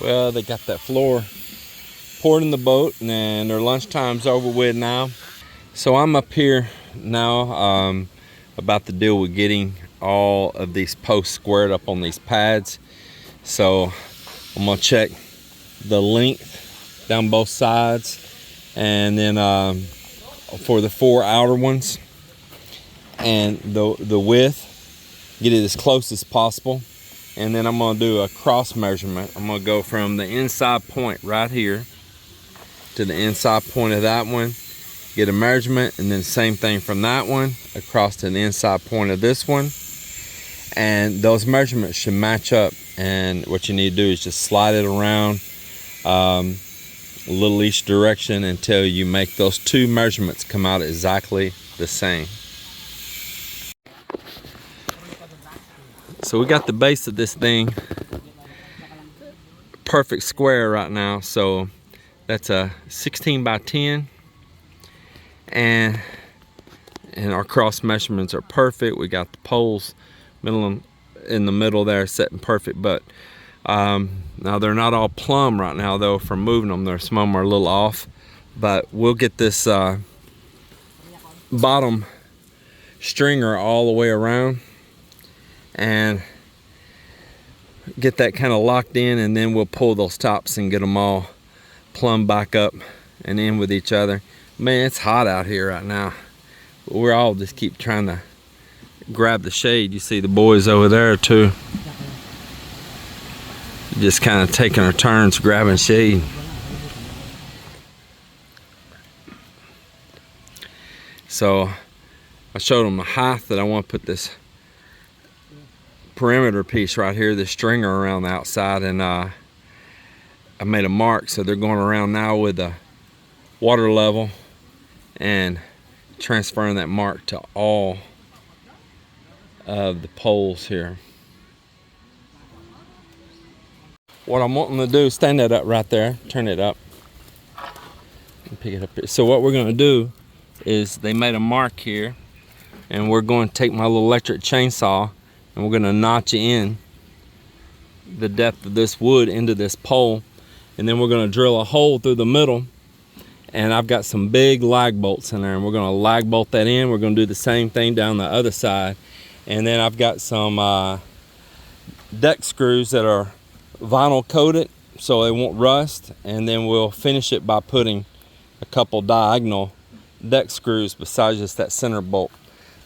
Well, they got that floor poured in the boat, and their lunchtime's over with now. So I'm up here now, about to deal with getting all of these posts squared up on these pads. So I'm gonna check the length down both sides, and then for the 4 outer ones, and the width, get it as close as possible. And then I'm gonna do a cross measurement. I'm gonna go from the inside point right here to the inside point of that one, get a measurement, and then same thing from that one across to the inside point of this one. And those measurements should match up, and what you need to do is just slide it around a little each direction until you make those two measurements come out exactly the same. So we got the base of this thing perfect square right now. So that's a 16 by 10, and our cross measurements are perfect. We got the poles in the middle there setting perfect, but now they're not all plumb right now though from moving them. Some of them are a little off, but we'll get this bottom stringer all the way around and get that kind of locked in, and then we'll pull those tops and get them all plumb back up and in with each other. Man, it's hot out here right now. We're all just keep trying to grab the shade. You see the boys over there too, just kind of taking our turns grabbing shade. So I showed them the height that I want to put this perimeter piece right here, the stringer around the outside, and I made a mark, so they're going around now with the water level and transferring that mark to all of the poles here. What I'm wanting to do, stand that up right there, turn it up and pick it up here. So what we're going to do is, they made a mark here, and we're going to take my little electric chainsaw and we're going to notch in the depth of this wood into this pole, and then we're going to drill a hole through the middle. And I've got some big lag bolts in there, and we're going to lag bolt that in. We're going to do the same thing down the other side. And then I've got some deck screws that are vinyl coated so they won't rust, and then we'll finish it by putting a couple diagonal deck screws besides just that center bolt.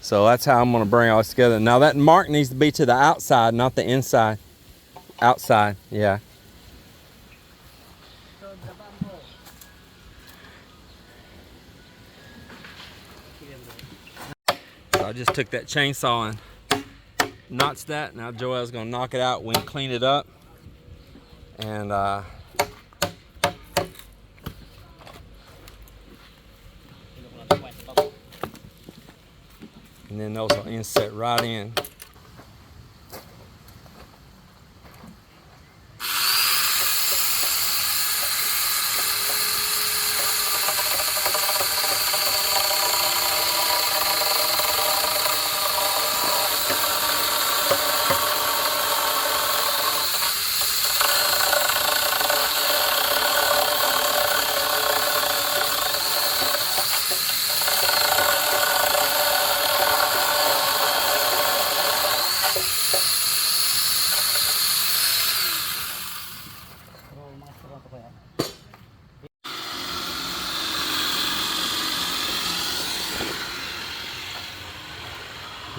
So that's how I'm going to bring all this together. Now that mark needs to be to the outside, not the inside. Outside, yeah. So I just took that chainsaw and notched that. Now Joelle's going to knock it out. We can clean it up. And then those will inset right in.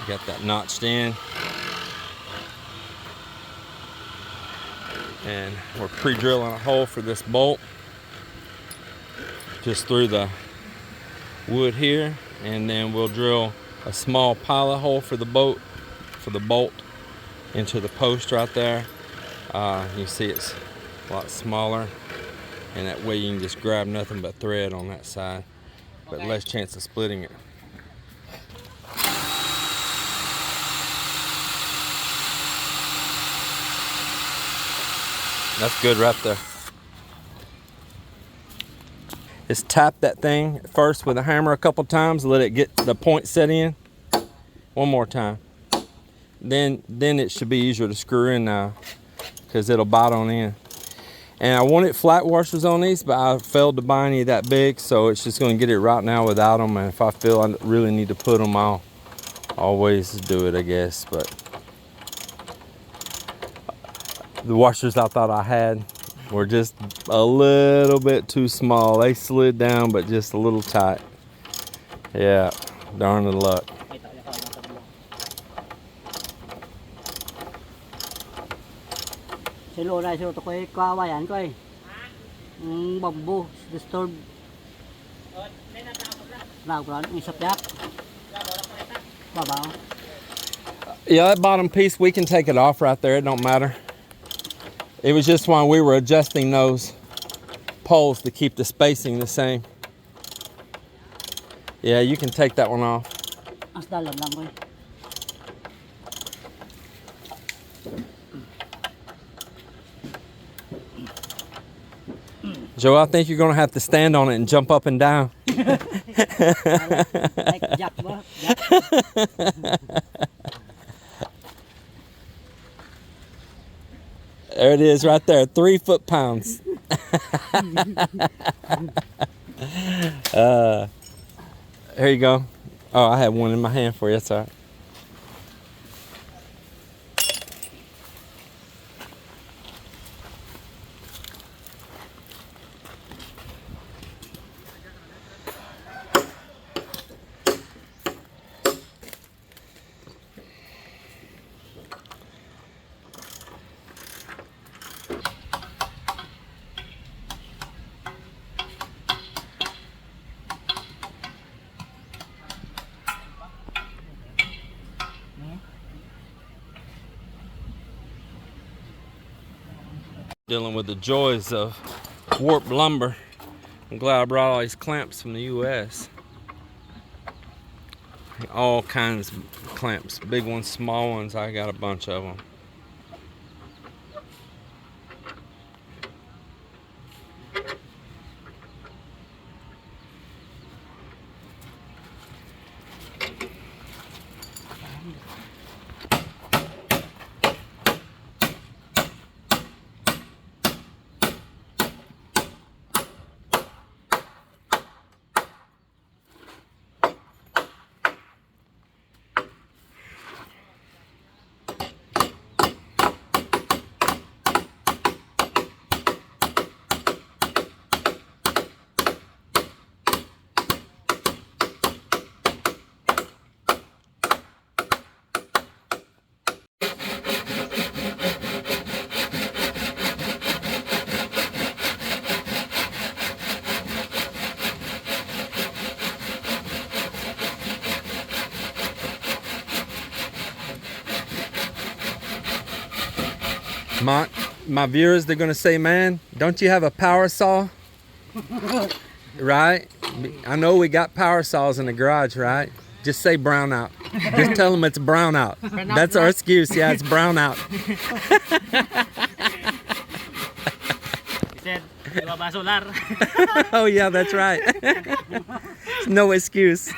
Got that notched in, and we're pre-drilling a hole for this bolt just through the wood here, and then we'll drill a small pilot hole for the bolt into the post right there. You see it's a lot smaller, and that way you can just grab nothing but thread on that side, but less chance of splitting it. That's good right there. Just tap that thing first with a hammer a couple times, let it get the point set in. One more time. Then it should be easier to screw in now, because it'll bite on in. And I wanted flat washers on these, but I failed to buy any that big, so it's just gonna get it right now without them. And if I feel I really need to put them, I'll always do it, I guess. But the washers I thought I had were just a little bit too small. They slid down, but just a little tight. Yeah, darn the luck. Silo na silo to koy kawayan koy. Bamboo disturb. Nagran ang sapyak. Babaw. Yeah, that bottom piece, we can take it off right there. It don't matter. It was just when we were adjusting those poles to keep the spacing the same. Yeah, you can take that one off. As dalan lang koy. Joe, I think you're gonna have to stand on it and jump up and down. Like jack ba? There it is right there, 3 foot-pounds. Here you go. Oh, I had one in my hand for you, that's all right. Dealing with the joys of warped lumber. I'm glad I brought all these clamps from the US. All kinds of clamps, big ones, small ones. I got a bunch of them. My viewers, they're gonna say, man, don't you have a power saw? Right? I know we got power saws in the garage, right? Just say brown out. Just tell them it's brown out. That's our excuse. Yeah, it's brown out. He said, solar. Oh yeah, that's right. No excuse.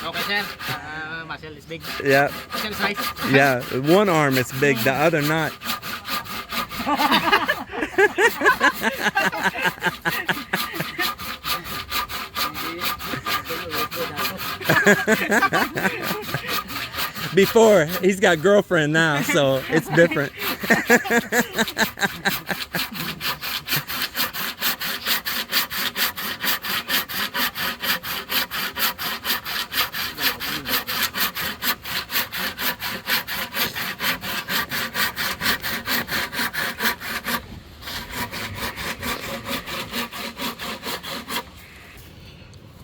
Okay, sir. Muscle is big. Yeah. Muscle is right. Yeah, one arm is big, the other not. Before, he's got girlfriend now, so it's different.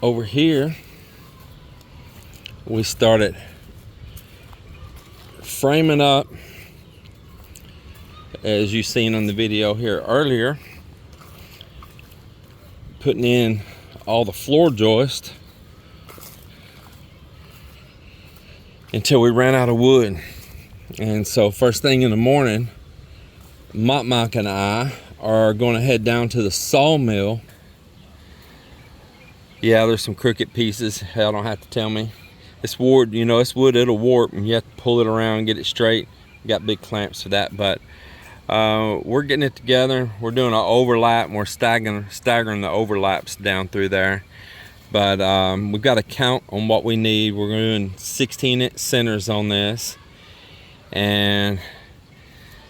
Over here, we started framing up, as you seen on the video here earlier, putting in all the floor joist until we ran out of wood. And so first thing in the morning, Mok and I are going to head down to the sawmill. Yeah, there's some crooked pieces. Hell, don't have to tell me. It's wood, you know, it's wood, it'll warp, and you have to pull it around, get it straight. got big clamps for that. But we're getting it together. We're doing an overlap, and we're staggering the overlaps down through there. But we've got to count on what we need. We're doing 16-inch centers on this, and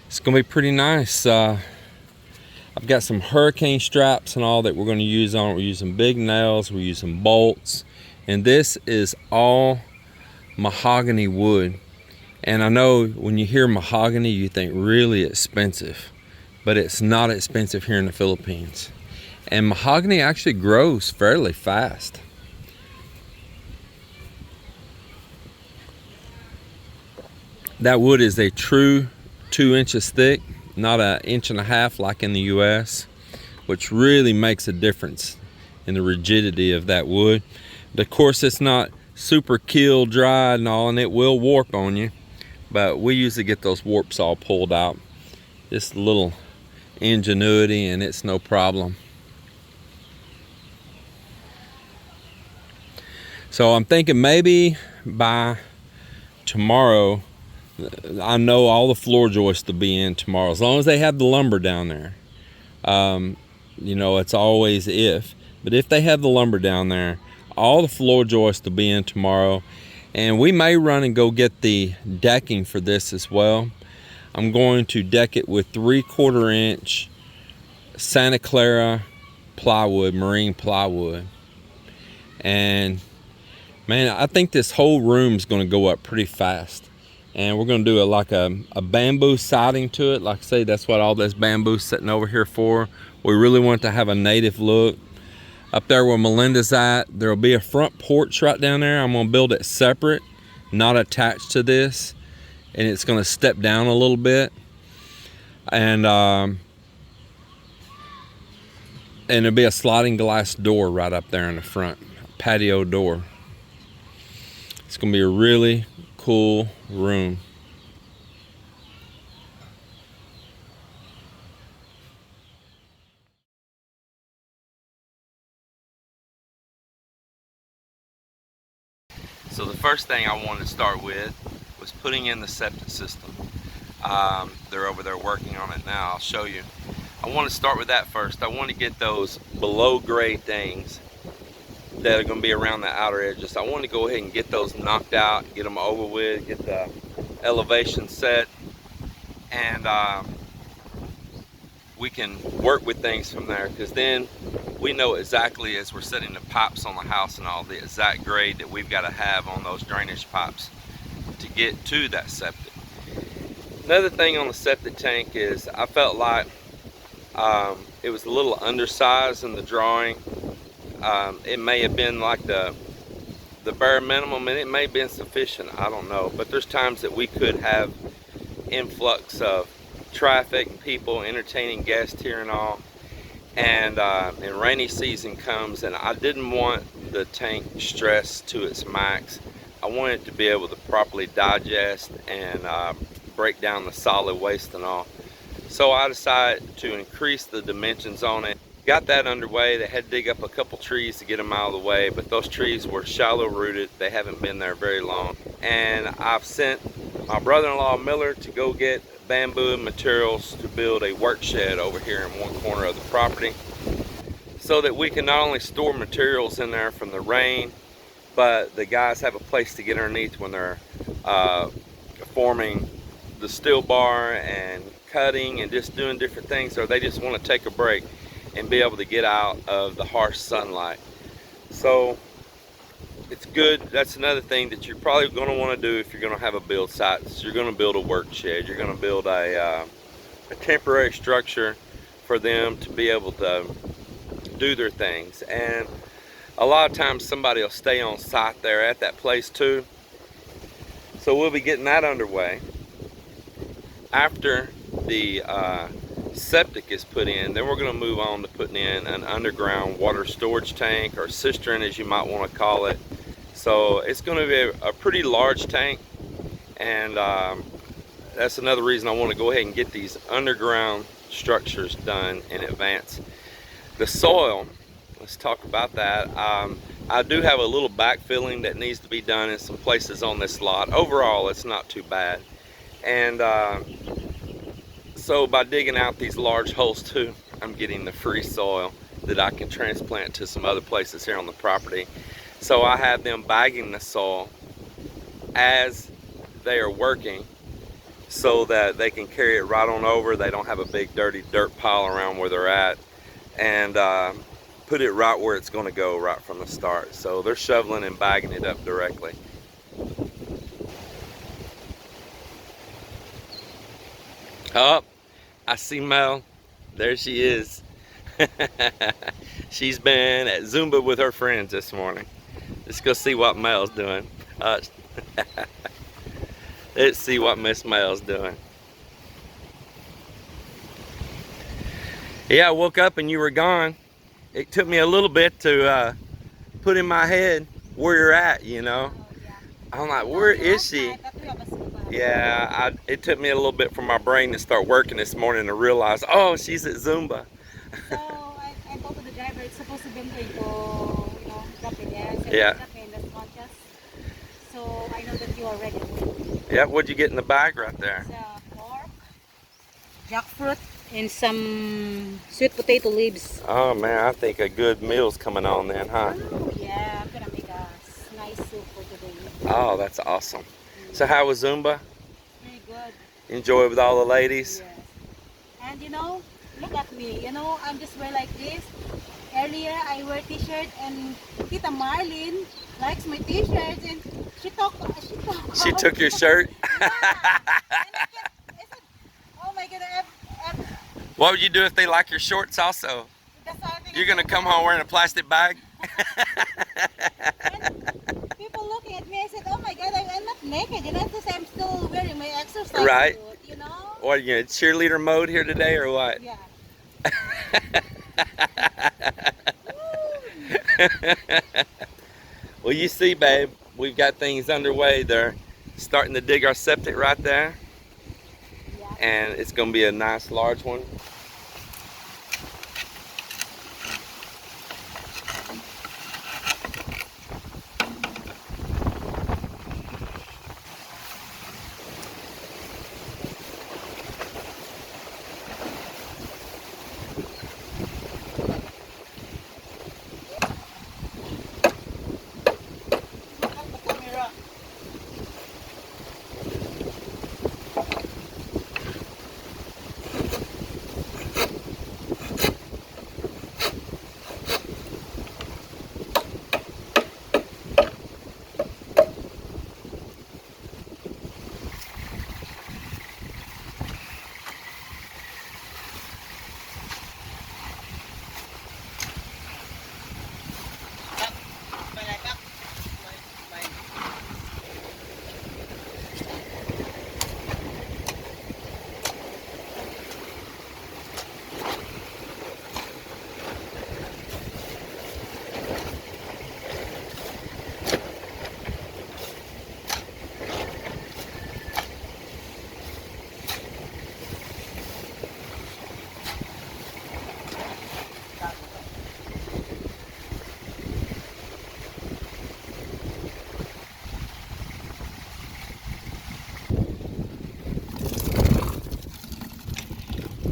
it's gonna be pretty nice. I've got some hurricane straps and all that we're going to use on it. We're using big nails, we're using bolts, and this is all mahogany wood. And I know when you hear mahogany, you think really expensive, but it's not expensive here in the Philippines. And mahogany actually grows fairly fast. That wood is a true 2 inches thick, not 1.5 inches like in the US, which really makes a difference in the rigidity of that wood. But of course, it's not super kill dried and all, and it will warp on you, but we usually get those warps all pulled out. Just a little ingenuity and it's no problem. So I'm thinking maybe by tomorrow, I know all the floor joists will be in tomorrow, as long as they have the lumber down there. You know, it's always if, but if they have the lumber down there, all the floor joists will be in tomorrow. And we may run and go get the decking for this as well. I'm going to deck it with 3/4 inch Santa Clara plywood, marine plywood. And man, I think this whole room is going to go up pretty fast. And we're going to do like a bamboo siding to it. Like I say, that's what all this bamboo sitting over here for. We really want to have a native look. Up there where Melinda's at, there will be a front porch right down there. I'm going to build it separate, not attached to this. And it's going to step down a little bit. And there'll be a sliding glass door right up there in the front, a patio door. It's going to be a really cool room. So the first thing I wanted to start with was putting in the septic system. They're over there working on it now. I'll show you. I want to start with that first. I want to get those below grade things that are going to be around the outer edges. I want to go ahead and get those knocked out, get them over with, get the elevation set, and we can work with things from there, because then we know exactly, as we're setting the pipes on the house and all, the exact grade that we've got to have on those drainage pipes to get to that septic. Another thing on the septic tank is I felt like it was a little undersized in the drawing. It may have been like the bare minimum, and it may have been sufficient, I don't know. But there's times that we could have influx of traffic and people entertaining guests here and all. And rainy season comes, and I didn't want the tank stressed to its max. I wanted it to be able to properly digest and break down the solid waste and all. So I decided to increase the dimensions on it. Got that underway. They had to dig up a couple trees to get them out of the way, but those trees were shallow rooted. They haven't been there very long. And I've sent my brother-in-law Miller to go get bamboo and materials to build a work shed over here in one corner of the property, so that we can not only store materials in there from the rain, but the guys have a place to get underneath when they're forming the steel bar and cutting and just doing different things, or they just want to take a break and be able to get out of the harsh sunlight. So it's good. That's another thing that you're probably going to want to do if you're going to have a build site. So you're going to build a work shed. You're going to build a temporary structure for them to be able to do their things. And a lot of times somebody will stay on site there at that place too. So we'll be getting that underway. After the septic is put in, then we're going to move on to putting in an underground water storage tank, or cistern as you might want to call it. So it's going to be a pretty large tank, and that's another reason I want to go ahead and get these underground structures done in advance. The soil, let's talk about that. I do have a little backfilling that needs to be done in some places on this lot. Overall, it's not too bad. And so by digging out these large holes too, I'm getting the free soil that I can transplant to some other places here on the property. So I have them bagging the soil as they are working so that they can carry it right on over. They don't have a big dirty dirt pile around where they're at, and put it right where it's going to go right from the start. So they're shoveling and bagging it up directly. Oh, I see Mel. There she is. She's been at Zumba with her friends this morning. Let's go see what Mel's doing. Let's see what Miss Mel's doing. Yeah, I woke up and you were gone. It took me a little bit to put in my head where you're at, you know. I'm like, where is she? Yeah, it took me a little bit for my brain to start working this morning to realize, oh, she's at Zumba. So I told the driver it's supposed to be to, you know, drop it there. So Yeah. drop it in the podcast. So I know that you are ready. Yeah, what'd you get in the bag right there? It's pork, jackfruit, and some sweet potato leaves. Oh man, I think a good meal's coming on then, huh? Oh yeah, I'm gonna make a nice soup for today. Oh, that's awesome. So how was Zumba? Very good. Enjoy with all the ladies? Yes. And you know, look at me. You know, I'm just wear like this. Earlier I wear t-shirt and Tita Marlene likes my t-shirts and she She took your shirt? Yeah. And I said, oh my god, What would you do if they like your shorts also? that's how I think. You're gonna come home wearing a plastic bag? And people looking at me, I said, oh my god, I'm not naked, you know, because I'm still wearing my exercise Right. suit, you know? What, are you in cheerleader mode here today or what? Yeah. Well, you see, babe, we've got things underway. They're starting to dig our septic right there, Yeah. and it's going to be a nice large one.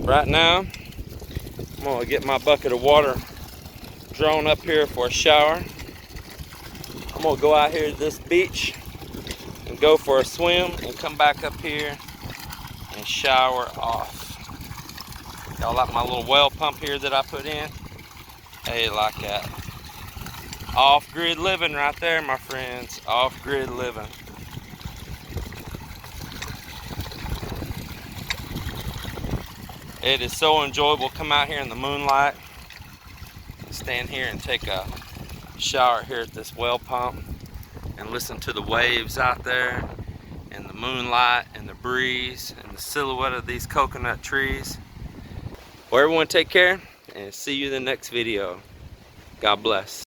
Right now, I'm gonna get my bucket of water drawn up here for a shower. I'm gonna go out here to this beach and go for a swim and come back up here and shower off. Y'all like my little well pump here that I put in? Hey, like that. Off-grid living right there, my friends. Off-grid living. It is so enjoyable. Come out here in the moonlight, stand here and take a shower here at this well pump and listen to the waves out there and the moonlight and the breeze and the silhouette of these coconut trees. Well, everyone take care and see you in the next video. God bless.